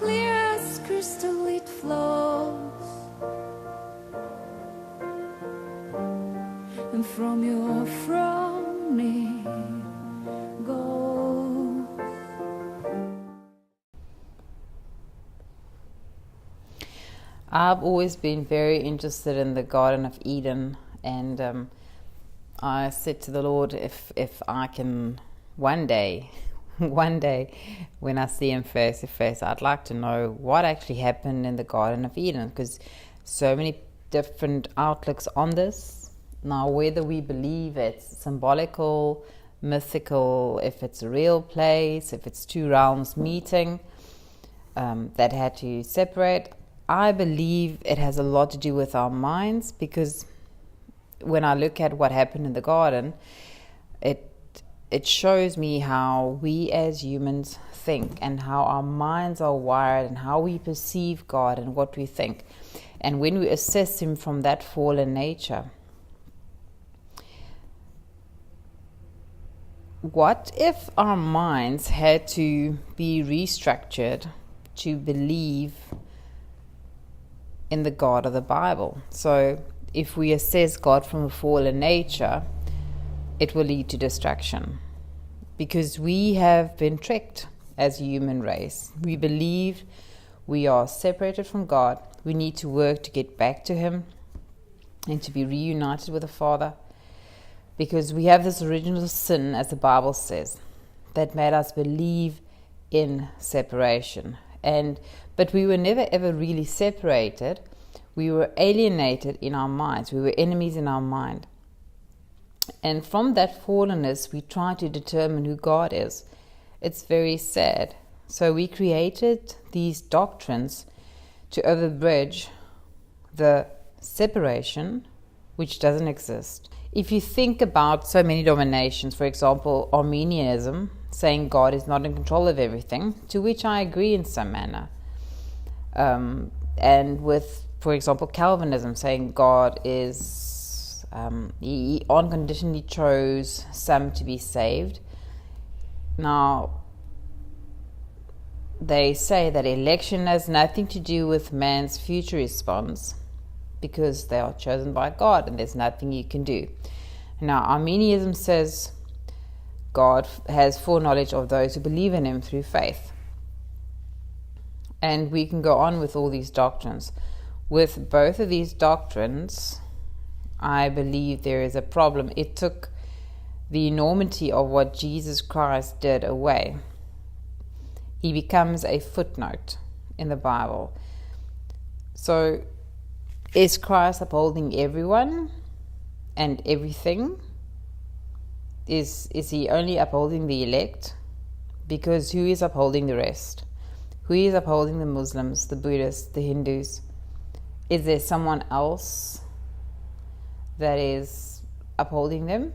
clear as crystal it flows, and from your throne it goes. I've always been very interested in the Garden of Eden, and I said to the Lord, if I can one day when I see him face to face, I'd like to know what actually happened in the Garden of Eden, because so many different outlooks on this. Now, whether we believe it's symbolical, mythical, if it's a real place, if it's two realms meeting that had to separate, I believe it has a lot to do with our minds, because when I look at what happened in the garden, it shows me how we as humans think and how our minds are wired and how we perceive God and what we think. And when we assess him from that fallen nature, what if our minds had to be restructured to believe in the God of the Bible? So if we assess God from a fallen nature, it will lead to destruction, because we have been tricked as a human race. We believe we are separated from God. We need to work to get back to him and to be reunited with the Father, because we have this original sin, as the Bible says, that made us believe in separation. But we were never ever really separated. We were alienated in our minds. We were enemies in our mind. And from that fallenness, we try to determine who God is. It's very sad. So we created these doctrines to overbridge the separation, which doesn't exist. If you think about so many denominations, for example, Arminianism, saying God is not in control of everything, to which I agree in some manner. And with, for example, Calvinism, saying God is, he unconditionally chose some to be saved. Now, they say that election has nothing to do with man's future response, because they are chosen by God and there's nothing you can do. Now, Arminianism says God has foreknowledge of those who believe in him through faith. And we can go on with all these doctrines. With both of these doctrines, I believe there is a problem. It took the enormity of what Jesus Christ did away. He becomes a footnote in the Bible. So, is Christ upholding everyone and everything? Is he only upholding the elect? Because who is upholding the rest? Who is upholding the Muslims, the Buddhists, the Hindus? Is there someone else that is upholding them?